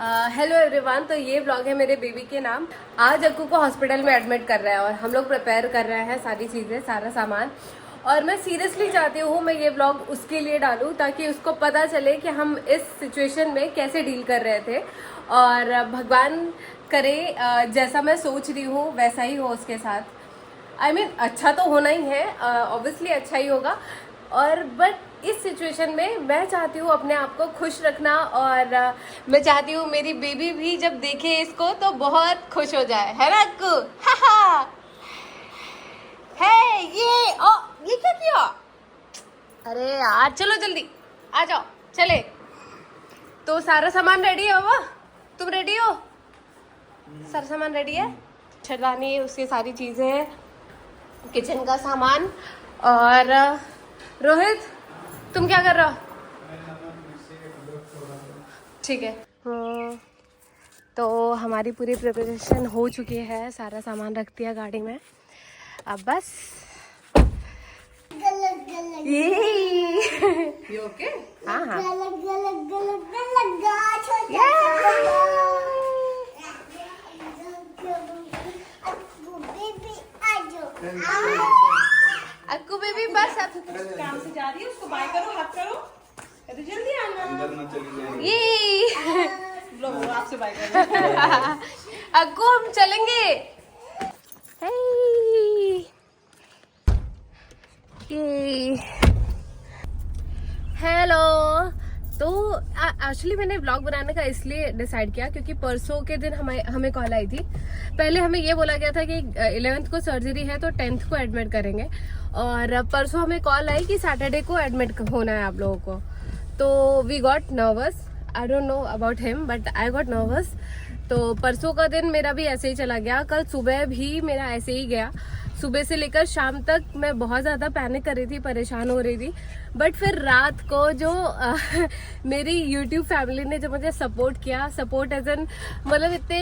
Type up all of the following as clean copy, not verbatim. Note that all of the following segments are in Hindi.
Hello everyone. तो ये ब्लॉग है मेरे बेबी के नाम। आज अक्कू को हॉस्पिटल में एडमिट कर रहे हैं और हम लोग प्रिपेयर कर रहे हैं सारी चीज़ें, सारा सामान। और मैं सीरियसली चाहती हूँ मैं ये ब्लॉग उसके लिए डालूँ ताकि उसको पता चले कि हम इस सिचुएशन में कैसे डील कर रहे थे। और भगवान करे जैसा मैं सोच रही हूँ वैसा ही हो उसके साथ। I mean, अच्छा तो होना ही है, ऑब्वियसली अच्छा ही होगा। और बट इस सिचुएशन में मैं चाहती हूँ अपने आप को खुश रखना। और मैं चाहती हूँ मेरी बेबी भी जब देखे इसको तो बहुत खुश हो जाए, है ना अक्कू? है ये क्या किया? अरे यार चलो जल्दी आ जाओ, चले। तो सारा सामान रेडी है बाबा? तुम रेडी हो? सारा सामान रेडी है, छड़वानी उसकी सारी चीजें हैं, किचन का सामान। और रोहित तुम क्या कर रहे हो? ठीक है। तो हमारी पूरी प्रिपरेशन हो चुकी है, सारा सामान रख दिया गाड़ी में। अब बस ये ओके? हाँ हाँ। अक्कू बेबी बस अब काम से जा रही है, उसको बाय करो, हाथ करो, तो जल्दी आना। ये लोग आपसे बाय करो। अक्कू हम चलेंगे। हेलो। तो एक्चुअली मैंने व्लॉग बनाने का इसलिए डिसाइड किया क्योंकि परसों के दिन हमें कॉल आई थी। पहले हमें ये बोला गया था कि 11th को सर्जरी है तो 10th को एडमिट करेंगे। और परसों हमें कॉल आई कि सैटरडे को एडमिट होना है आप लोगों को। तो we got nervous. I don't know about him but I got nervous. तो परसों का दिन मेरा भी ऐसे ही चला गया। कल सुबह भी मेरा ऐसे ही गया। सुबह से लेकर शाम तक मैं बहुत ज़्यादा पैनिक कर रही थी, परेशान हो रही थी। बट फिर रात को जो मेरी YouTube फैमिली ने जो मुझे सपोर्ट किया, सपोर्ट एज एन मतलब इतने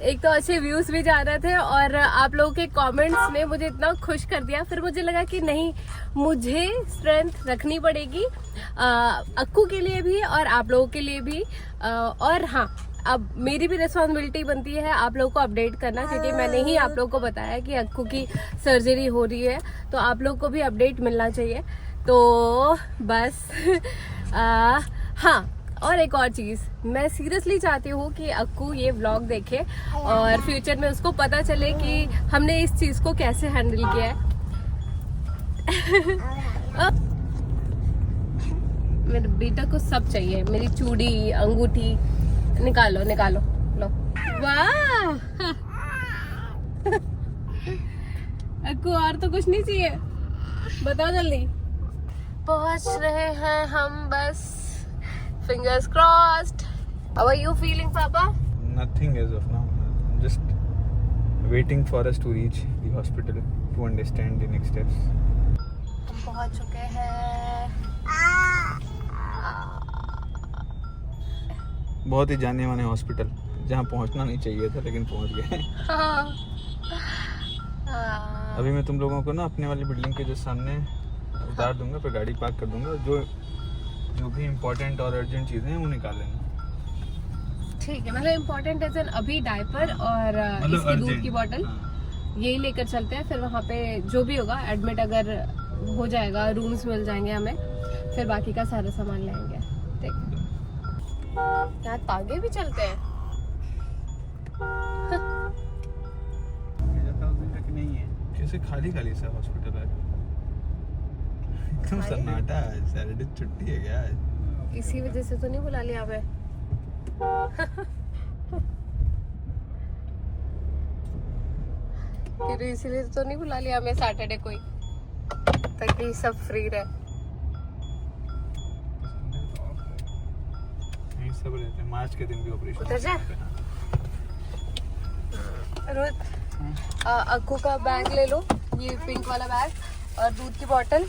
एक तो अच्छे व्यूज़ भी जा रहे थे और आप लोगों के कमेंट्स ने मुझे इतना खुश कर दिया। फिर मुझे लगा कि नहीं, मुझे स्ट्रेंथ रखनी पड़ेगी अक्कू के लिए भी और आप लोगों के लिए भी। और हाँ, अब मेरी भी रिस्पॉन्सिबिलिटी बनती है आप लोगों को अपडेट करना, क्योंकि मैंने ही आप लोगों को बताया कि अक्कू की सर्जरी हो रही है, तो आप लोगों को भी अपडेट मिलना चाहिए। तो बस हाँ, और एक और चीज़, मैं सीरियसली चाहती हूँ कि अक्कू ये व्लॉग देखे और फ्यूचर में उसको पता चले कि हमने इस चीज़ को कैसे हैंडल किया है। मेरे बेटा को सब चाहिए, मेरी चूड़ी, अंगूठी, निकालो निकालो, लो। वाह अक्कू, और तो कुछ नहीं चाहिए? बताओ जल्दी। पहुंच रहे हैं हम बस, fingers crossed. How are you feeling papa? Nothing as of now. I'm just waiting for us to reach the hospital to understand the next steps. हम पहुंच चुके हैं। बहुत ही जाने माने हॉस्पिटल, जहाँ पहुँचना नहीं चाहिए था लेकिन पहुँच गए। अभी मैं तुम लोगों को ना अपने वाली बिल्डिंग के जो सामने उतार दूंगा, फिर गाड़ी पार्क कर दूंगा। जो भी इम्पोर्टेंट और अर्जेंट चीज़ें हैं वो निकाल लेना। ठीक है, मतलब इम्पोर्टेंट है सर, अभी डायपर और इसकी दूध की बोतल यही लेकर चलते हैं। फिर वहाँ पे जो भी होगा एडमिट अगर हो जाएगा, रूम्स मिल जाएंगे हमें, फिर बाकी का सारा सामान लेंगे। ठीक, यहाँ तागे भी चलते हैं। नहीं है, कैसे खाली खाली सा हॉस्पिटल है, एकदम सन्नाटा है। सैटरडे छुट्टी है क्या आज? इसी वजह से तो नहीं बुला लिया हमें। फिर इसीलिए तो नहीं बुला लिया हमें सैटरडे कोई, ताकि सब फ्री रहे। सब रहते हैं, मार्च के दिन भी ऑपरेशन। उतर जा रोहित, अक्कू का बैग ले लो, ये पिंक वाला बैग, और दूध की बोतल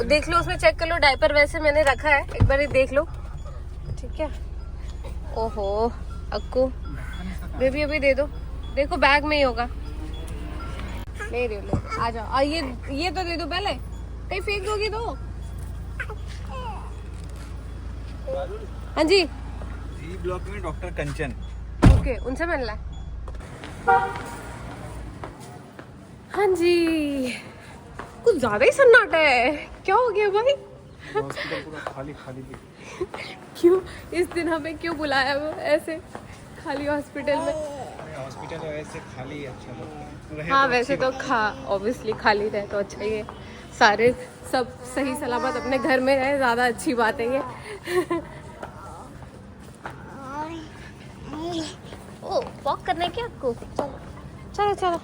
देख लो, उसमें चेक कर लो। डायपर वैसे मैंने रखा है, एक बार देख लो, ठीक है? ओहो अक्कू बेबी, अभी दे दो, देखो बैग में ही होगा। ले रही हो, आ जाओ। और ये तो दे दो पहले, कहीं फेंक दोगी तो। हाँ जी, ब्लॉक में डॉक्टर कंचन। ओके, उनसे मिलना है। हाँ जी, कुछ ज्यादा ही सन्नाटा है, क्या हो गया भाई? हॉस्पिटल पूरा खाली खाली क्यों इस दिन हमें क्यों बुलाया वो ऐसे खाली हॉस्पिटल में? हॉस्पिटल वैसे खाली अच्छा लगता है। हाँ वैसे तो ऑब्वियसली खाली रहे तो अच्छा ही है, सारे सब सही सलामत अपने घर में रहे, ज़्यादा अच्छी बात है ये। ओ वॉक करना है क्या आपको? चलो चलो चलो।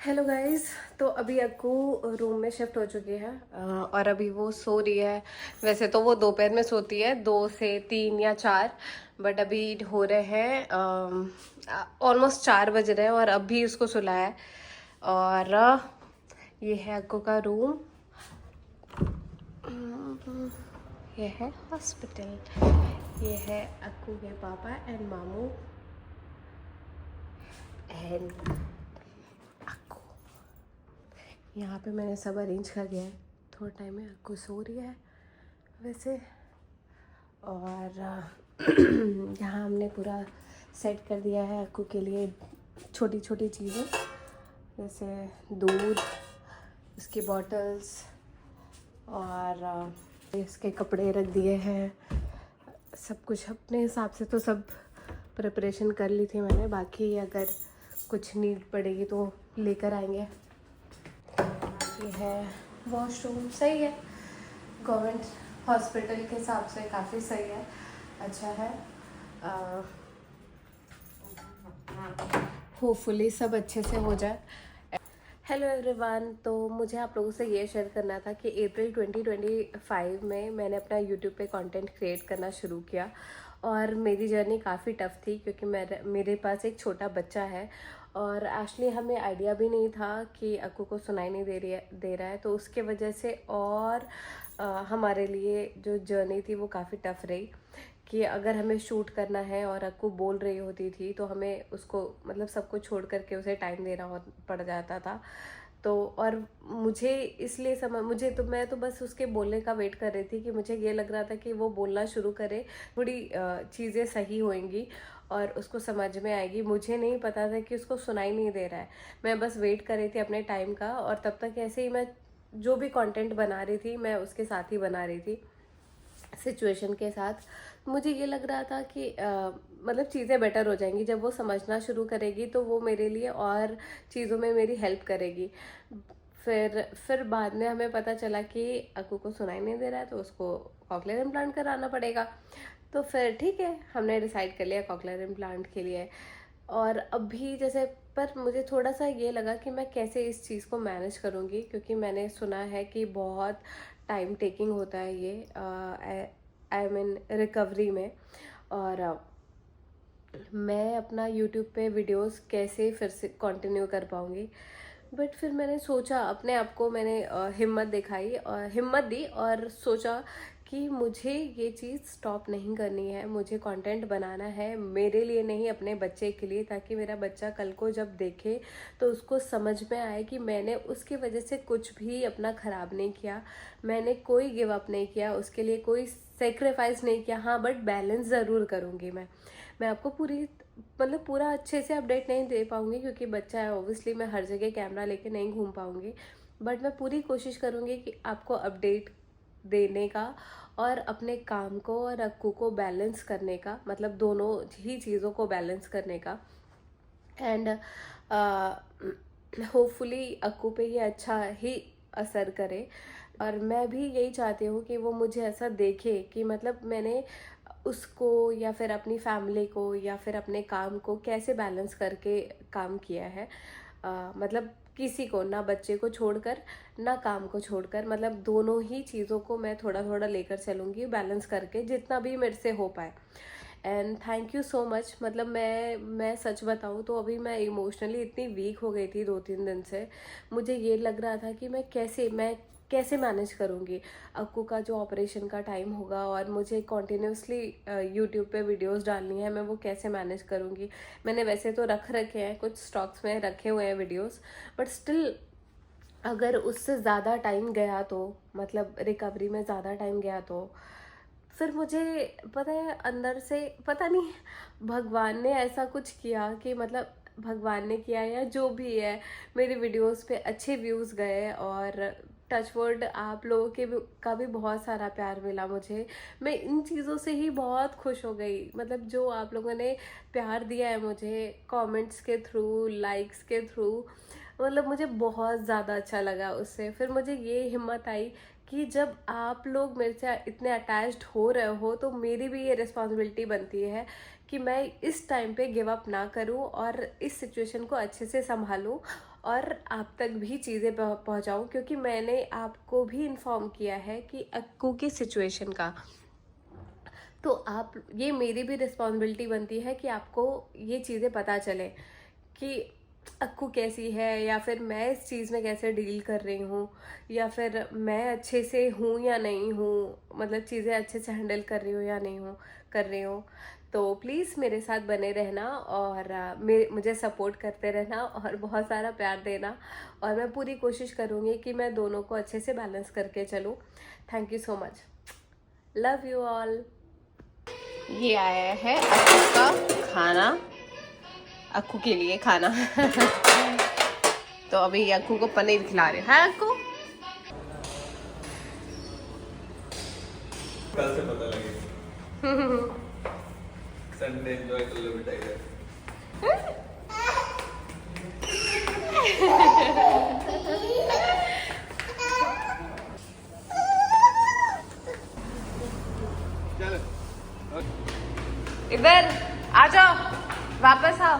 हेलो गाइस, तो अभी अक्कू रूम में शिफ्ट हो चुकी है और अभी वो सो रही है। वैसे तो वो दोपहर में सोती है 2 से 3 या 4, बट अभी हो रहे हैं ऑलमोस्ट 4 बज रहे हैं और अभी उसको सुलाया है। और ये है अक्कू का रूम, ये है हॉस्पिटल, ये है अक्कू के पापा एंड मामू एंड अक्कू। यहाँ पे मैंने सब अरेंज कर दिया है, थोड़ा टाइम में अक्कू सो रही है वैसे। और यहाँ हमने पूरा सेट कर दिया है अक्कू के लिए, छोटी छोटी चीज़ें जैसे दूध, इसकी बॉटल्स और इसके कपड़े रख दिए हैं। सब कुछ अपने हिसाब से तो सब प्रिपरेशन कर ली थी मैंने, बाकी अगर कुछ नीड पड़ेगी तो लेकर आएंगे। ये है वॉशरूम, सही है, गवर्नमेंट हॉस्पिटल के हिसाब से काफ़ी सही है, अच्छा है। होपफुली सब अच्छे से हो जाए। हेलो एवरीवन, तो मुझे आप लोगों से ये शेयर करना था कि अप्रैल 2025 में मैंने अपना यूट्यूब पे कंटेंट क्रिएट करना शुरू किया और मेरी जर्नी काफ़ी टफ़ थी क्योंकि मेरे पास एक छोटा बच्चा है और एक्चुअली हमें आइडिया भी नहीं था कि अक्कू को सुनाई नहीं दे रहा है, तो उसके वजह से और हमारे लिए जो जर्नी थी वो काफ़ी टफ़ रही कि अगर हमें शूट करना है और अक्कू बोल रही होती थी तो हमें उसको मतलब सब कुछ छोड़ करके उसे टाइम देना पड़ जाता था। तो और मुझे इसलिए मैं तो बस उसके बोलने का वेट कर रही थी कि मुझे ये लग रहा था कि वो बोलना शुरू करे, थोड़ी चीज़ें सही होंगी और उसको समझ में आएगी। मुझे नहीं पता था कि उसको सुनाई नहीं दे रहा है, मैं बस वेट कर रही थी अपने टाइम का और तब तक ऐसे ही मैं जो भी कंटेंट बना रही थी मैं उसके साथ ही बना रही थी, सिचुएशन के साथ। मुझे ये लग रहा था कि मतलब चीज़ें बेटर हो जाएंगी जब वो समझना शुरू करेगी, तो वो मेरे लिए और चीज़ों में मेरी हेल्प करेगी। फिर बाद में हमें पता चला कि अक्कू को सुनाई नहीं दे रहा है तो उसको कॉकलियर इम्प्लांट कराना पड़ेगा। तो फिर ठीक है, हमने डिसाइड कर लिया कॉकलियर इम्प्लांट के लिए। और अभी जैसे पर मुझे थोड़ा सा ये लगा कि मैं कैसे इस चीज़ को मैनेज करूँगी, क्योंकि मैंने सुना है कि बहुत टाइम टेकिंग होता है ये आई मीन रिकवरी में। और मैं अपना यूट्यूब पे वीडियोस कैसे फिर से कंटिन्यू कर पाऊँगी। बट फिर मैंने सोचा, अपने आप को मैंने हिम्मत दी और सोचा कि मुझे ये चीज़ स्टॉप नहीं करनी है, मुझे कंटेंट बनाना है मेरे लिए नहीं, अपने बच्चे के लिए, ताकि मेरा बच्चा कल को जब देखे तो उसको समझ में आए कि मैंने उसकी वजह से कुछ भी अपना ख़राब नहीं किया, मैंने कोई गिव अप नहीं किया, उसके लिए कोई सेक्रीफाइस नहीं किया। हाँ बट बैलेंस ज़रूर करूँगी मैं आपको पूरा अच्छे से अपडेट नहीं दे पाऊँगी क्योंकि बच्चा है, ऑब्वियसली मैं हर जगह कैमरा लेके नहीं घूम पाऊँगी, बट मैं पूरी कोशिश करूँगी कि आपको अपडेट देने का और अपने काम को और अक्कू को बैलेंस करने का, मतलब दोनों ही चीज़ों को बैलेंस करने का। एंड होपफुली अक्कू पे ये अच्छा ही असर करे। और मैं भी यही चाहती हूँ कि वो मुझे ऐसा देखे कि मतलब मैंने उसको या फिर अपनी फैमिली को या फिर अपने काम को कैसे बैलेंस करके काम किया है। मतलब किसी को, ना बच्चे को छोड़कर ना काम को छोड़कर, मतलब दोनों ही चीज़ों को मैं थोड़ा थोड़ा लेकर चलूँगी, बैलेंस करके जितना भी मेरे से हो पाए। And thank you so much. मतलब मैं सच बताऊँ तो अभी मैं इमोशनली इतनी वीक हो गई थी 2-3 दिन से। मुझे ये लग रहा था कि मैं कैसे मैनेज करूँगी अक्कू का जो ऑपरेशन का टाइम होगा, और मुझे कॉन्टिन्यूसली यूट्यूब पे वीडियोस डालनी है, मैं वो कैसे मैनेज करूँगी। मैंने वैसे तो रख रखे हैं, कुछ स्टॉक्स में रखे हुए हैं वीडियोस, बट स्टिल अगर उससे ज़्यादा टाइम गया तो, मतलब रिकवरी में ज़्यादा टाइम गया तो फिर मुझे पता है अंदर से पता नहीं भगवान ने ऐसा कुछ किया कि, मतलब भगवान ने किया या जो भी है, मेरी वीडियोस पे अच्छे व्यूज़ गए और टचवर्ड आप लोगों का भी बहुत सारा प्यार मिला मुझे। मैं इन चीज़ों से ही बहुत खुश हो गई। मतलब जो आप लोगों ने प्यार दिया है मुझे कमेंट्स के थ्रू, लाइक्स के थ्रू, मतलब मुझे बहुत ज़्यादा अच्छा लगा उससे। फिर मुझे ये हिम्मत आई कि जब आप लोग मेरे से इतने अटैच्ड हो रहे हो तो मेरी भी ये रिस्पॉन्सिबिलिटी बनती है कि मैं इस टाइम पे गिव अप ना करूं और इस सिचुएशन को अच्छे से संभालूं और आप तक भी चीज़ें पहुंचाऊं, क्योंकि मैंने आपको भी इन्फॉर्म किया है कि अक्कू की सिचुएशन का। तो आप, ये मेरी भी रिस्पॉन्सिबिलिटी बनती है कि आपको ये चीज़ें पता चले कि अक्कू कैसी है, या फिर मैं इस चीज़ में कैसे डील कर रही हूँ, या फिर मैं अच्छे से हूँ या नहीं हूँ, मतलब चीज़ें अच्छे से हैंडल कर रही हूँ या नहीं हूँ कर रही हूँ। तो प्लीज़ मेरे साथ बने रहना और मुझे सपोर्ट करते रहना और बहुत सारा प्यार देना, और मैं पूरी कोशिश करूँगी कि मैं दोनों को अच्छे से बैलेंस करके चलूँ। Thank you so much, love you all. ये आया है अक्कू का खाना, अक्कू के लिए खाना। तो अभी अक्कू को पनीर खिला रहे हैं। अक्कू कल से पता लगेगा। संडे एंजॉय कर लो बेटा इधर। इधर आ जाओ, वापस आओ।